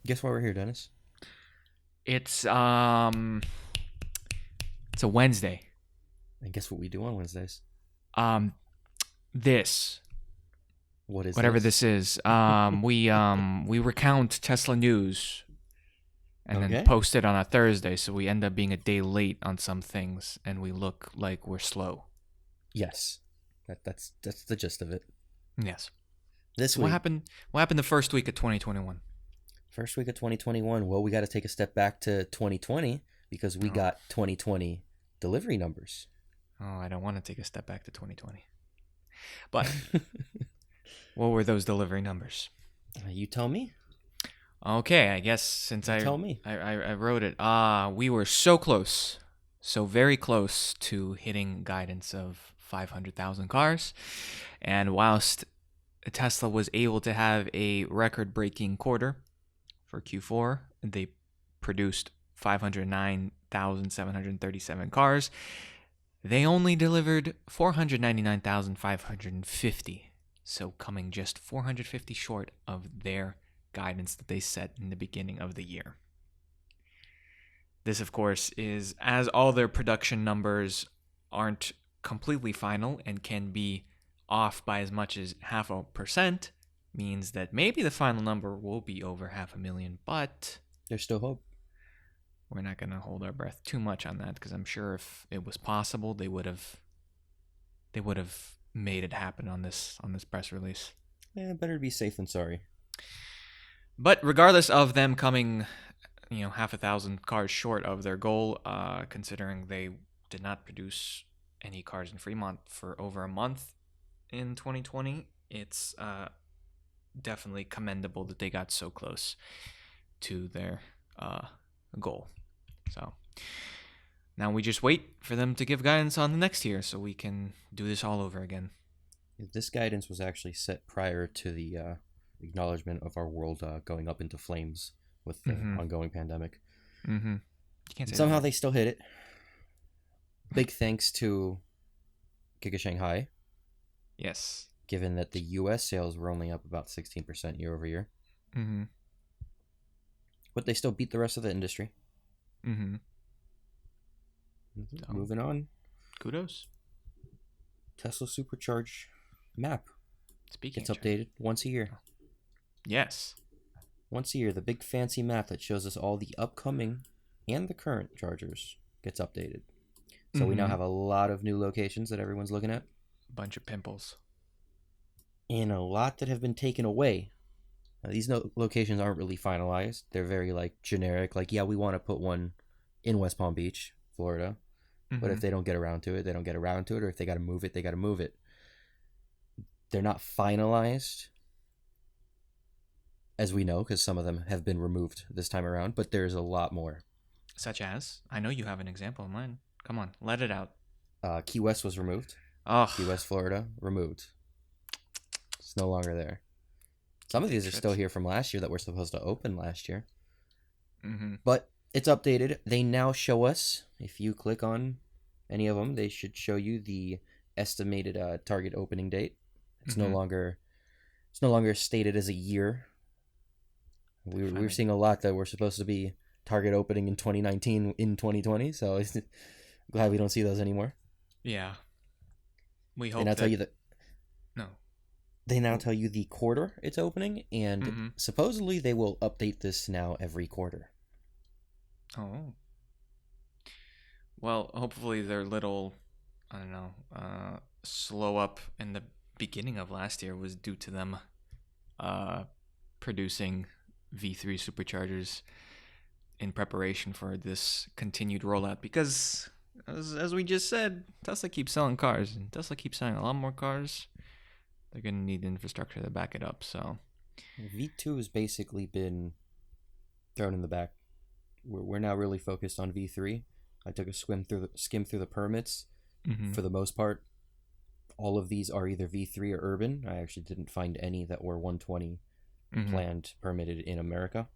Guess why we're here, Dennis? It's um it's a Wednesday. And guess what we do on Wednesdays? Um this What is whatever this? this is. We recount Tesla news and then Okay. post it on a Thursday, so we end up being a day late on some things and we look like we're slow. Yes. That's the gist of it. Yes. This So week, what happened the first week of 2021? first week of 2021. Well, we got to take a step back to 2020 because we Oh. got 2020 delivery numbers. Oh, I don't want to take a step back to 2020. But what were those delivery numbers? You tell me. Okay, I guess since You tell me. I wrote it, we were so close, so very close to hitting guidance of 500,000 cars. And whilst Tesla was able to have a record-breaking quarter for Q4, they produced 509,737 cars. They only delivered 499,550, so coming just 450 short of their guidance that they set in the beginning of the year. This, of course, is as all their production numbers aren't completely final and can be off by as much as 0.5%, means that maybe the final number will be over 500,000, but There's still hope. we're not going to hold our breath too much on that because I'm sure if it was possible, they would have made it happen on this press release. Yeah, better be safe than sorry. But regardless of them coming, 500,000 cars short of their goal, considering they did not produce any cars in Fremont for over a month in 2020, it's definitely commendable that they got so close to their goal. So now we just wait for them to give guidance on the next year so we can do this all over again. This guidance was actually set prior to the acknowledgement of our world going up into flames with the ongoing pandemic. Mm-hmm. You can't say Somehow that. they still hit it. Big thanks to Giga Shanghai, Yes. given that the U.S. sales were only up about 16% year over year. Mm-hmm. But they still beat the rest of the industry. Mm-hmm. So, Moving on. kudos. Tesla Supercharge Map Speaking gets of updated once a year. Yes. Once a year, the big fancy map that shows us all the upcoming and the current chargers gets updated. So we now have a lot of new locations that everyone's looking at. Bunch of pimples. And a lot that have been taken away. Now, these locations aren't really finalized. They're very generic. Yeah, we want to put one in West Palm Beach, Florida. But if they don't get around to it, they don't get around to it. Or if they got to move it, they got to move it. They're not finalized, as we know, because some of them have been removed this time around. But there's a lot more. Such as? I know you have an example in mind. Come on, let it out. Key West was removed. Oh, Key West, Florida, removed. It's no longer there. Some of these are still here from last year that were supposed to open last year. Mm-hmm. But it's updated. They now show us, if you click on any of them, they should show you the estimated target opening date. It's no longer stated as a year. We're seeing a lot that were supposed to be target opening in 2019 in 2020, so glad we don't see those anymore. Yeah. We hope They now tell you that. No. They now tell you the quarter it's opening, and supposedly they will update this now every quarter. Oh. Well, hopefully their little, slow up in the beginning of last year was due to them producing V3 Superchargers in preparation for this continued rollout because, as we just said, Tesla keeps selling cars, and Tesla keeps selling a lot more cars. They're going to need infrastructure to back it up, so... V2 has basically been thrown in the back. We're now really focused on V3. I took a skim through the permits. For the most part, all of these are either V3 or urban. I actually didn't find any that were 120 planned permitted in America.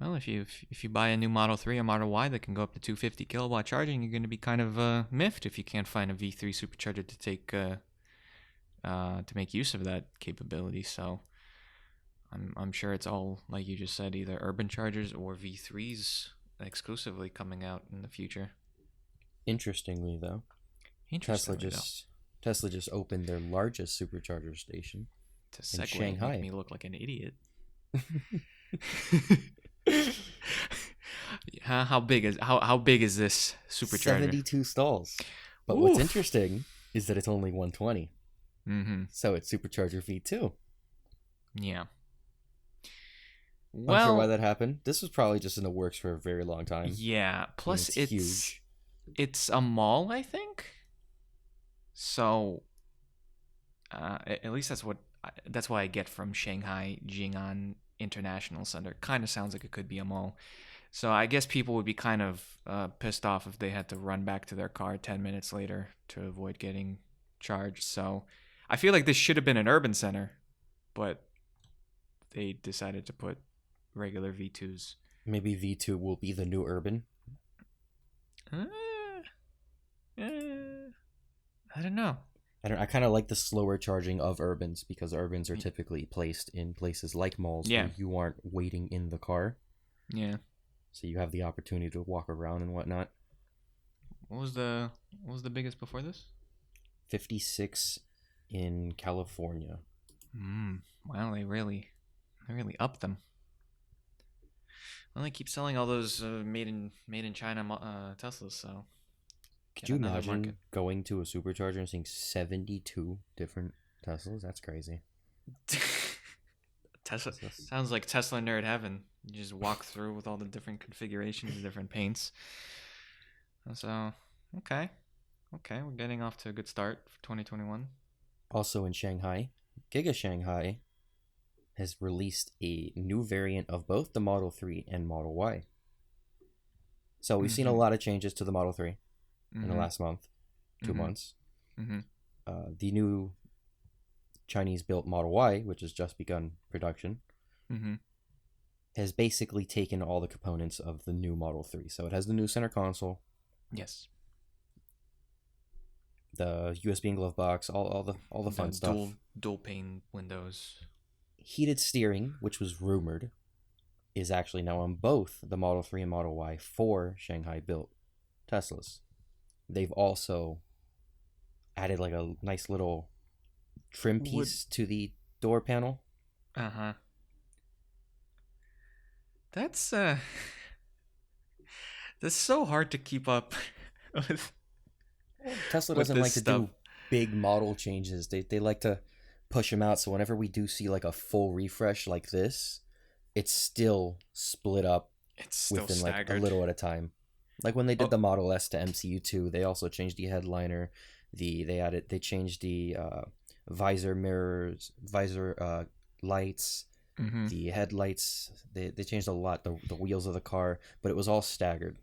Well, if you buy a new Model 3 or Model Y that can go up to 250 kilowatt charging, you're going to be kind of miffed if you can't find a V3 supercharger to take to make use of that capability. So I'm sure it's all, like you just said, either urban chargers or V3s exclusively coming out in the future. Interestingly, though, Tesla Interestingly, though, just Tesla just opened their largest supercharger station to in segue and make Shanghai. me look like an idiot. How big is this supercharger? 72 stalls. But what's Oof. interesting is that it's only 120. Mm-hmm. So it's Supercharger V2. Yeah. Unsure why Well, that happened. This was probably just in the works for a very long time. yeah. I mean, Plus, it's huge. it's a mall, I think. So, at least that's what I get from Shanghai Jing'an International Center. Kind of sounds like it could be a mall. So I guess people would be kind of pissed off if they had to run back to their car 10 minutes later to avoid getting charged. So I feel like this should have been an urban center, but they decided to put regular V2s. Maybe V2 will be the new urban. Uh, I don't know. I kind of like the slower charging of urbans because urbans are typically placed in places like malls Yeah. where you aren't waiting in the car. Yeah. So you have the opportunity to walk around and whatnot. What was the biggest before this? 56 in California. Wow, they really upped them. Well, they keep selling all those made in China Teslas. So Could you imagine going to a supercharger and seeing 72 different Teslas? That's crazy. Tesla sounds like Tesla nerd heaven. You just walk through with all the different configurations, different paints. So, okay, we're getting off to a good start for 2021. Also in Shanghai, Giga Shanghai has released a new variant of both the Model 3 and Model Y. So we've seen a lot of changes to the Model 3 in the last month, 2 months. The new Chinese-built Model Y, which has just begun production, has basically taken all the components of the new Model 3. So it has the new center console. Yes. The USB and glove box, all the fun stuff. Dual pane windows. Heated steering, which was rumored, is actually now on both the Model 3 and Model Y for Shanghai-built Teslas. They've also added like a nice little trim piece to the door panel. That's so hard to keep up with. Tesla doesn't like to do big model changes. They like to push them out. So whenever we do see like a full refresh like this, it's still split up. It's still within staggered. like a little at a time. Like when they did the Model S to MCU2, they also changed the headliner. They changed the visor mirrors, lights, the headlights. They changed a lot. The wheels of the car, but it was all staggered.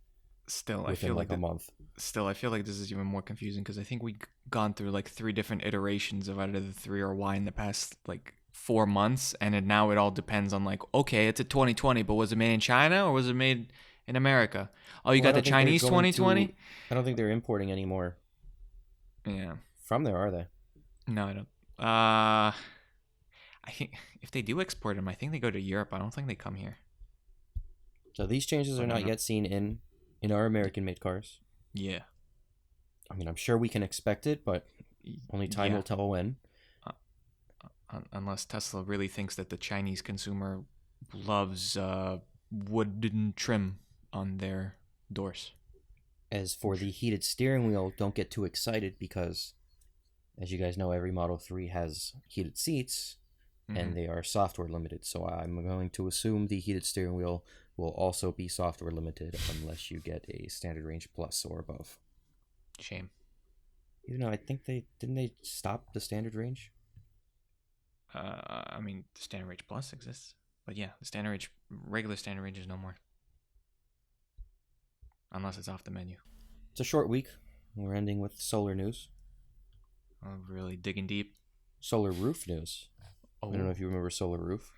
Still, I feel like a month. Still, I feel like this is even more confusing because I think we've gone through like 3 different iterations of either the 3 or Y in the past like 4 months, and now it all depends on like, okay, it's a 2020, but was it made in China or was it made in America? Oh, you got the Chinese 2020? I don't think they're importing anymore. Yeah. From there, are they? No, I don't. I think if they do export them, I think they go to Europe. I don't think they come here. So these changes are not yet seen in our American-made cars. Yeah. I mean, I'm sure we can expect it, but only time will tell when. Unless Tesla really thinks that the Chinese consumer loves wooden trim on their doors. As for the heated steering wheel, don't get too excited because, as you guys know, every Model 3 has heated seats, and they are software limited. So I'm going to assume the heated steering wheel will also be software limited unless you get a standard range plus or above. Shame. Even though I think they stop the standard range? I mean, the standard range plus exists, but yeah, the regular standard range is no more, unless it's off the menu. It's a short week. We're ending with solar news. Oh, really digging deep. Solar roof news. Oh. I don't know if you remember solar roof.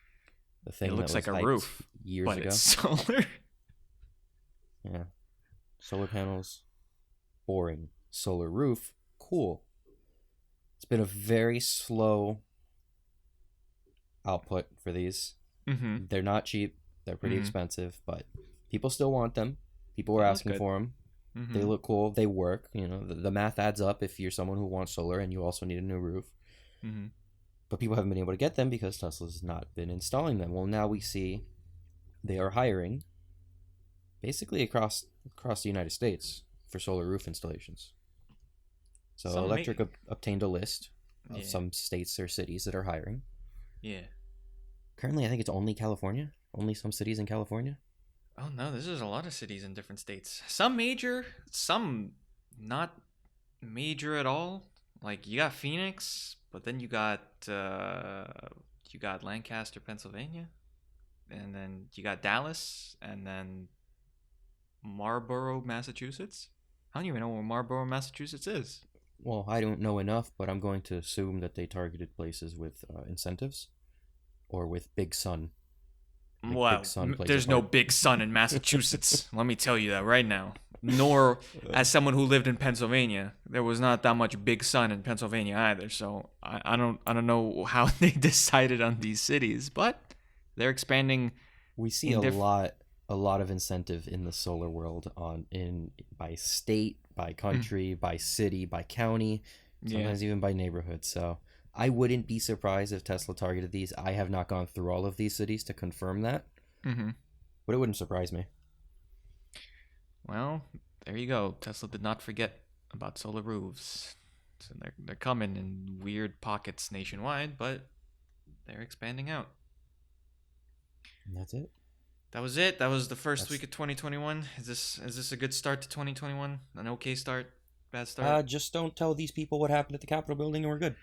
The thing it looks that was like a roof years but ago. It's solar. Yeah, solar panels, boring. Solar roof, cool. It's been a very slow output for these. Mm-hmm. They're not cheap. They're pretty Mm-hmm. expensive, but people still want them. People were They look asking good. for them. They Mm-hmm. look cool. They work. The math adds up if you're someone who wants solar and you also need a new roof. Mm-hmm. But people haven't been able to get them because Tesla's not been installing them. Well, now we see they are hiring basically across the United States for solar roof installations. So Some Electric may. obtained a list of Yeah. some states or cities that are hiring. Yeah. Currently, I think it's only California. Only some cities in California. Oh no, this is a lot of cities in different states. Some major, some not major at all. Like you got Phoenix, but then you got Lancaster, Pennsylvania, and then you got Dallas, and then Marlborough, Massachusetts. I don't even know where Marlborough, Massachusetts is. Well, I don't know enough, but I'm going to assume that they targeted places with incentives or with Big Sun. Like Big Well, Sun plays a there's no part. big sun in Massachusetts. Let me tell you that right now. Nor, as someone who lived in Pennsylvania, there was not that much big sun in Pennsylvania either. So I don't know how they decided on these cities, but they're expanding We see in different. a lot of incentive in the solar world on in by state, by Mm, country, by city, by county, yeah. sometimes even by neighborhood. So I wouldn't be surprised if Tesla targeted these. I have not gone through all of these cities to confirm that, Hmm. but it wouldn't surprise me. Well, there you go. Tesla did not forget about solar roofs. So they're coming in weird pockets nationwide, but they're expanding out. And that's it. That was it. That was the first That's week of 2021. Is this a good start to 2021? An okay start? Bad start? just don't tell these people what happened at the Capitol building and we're good.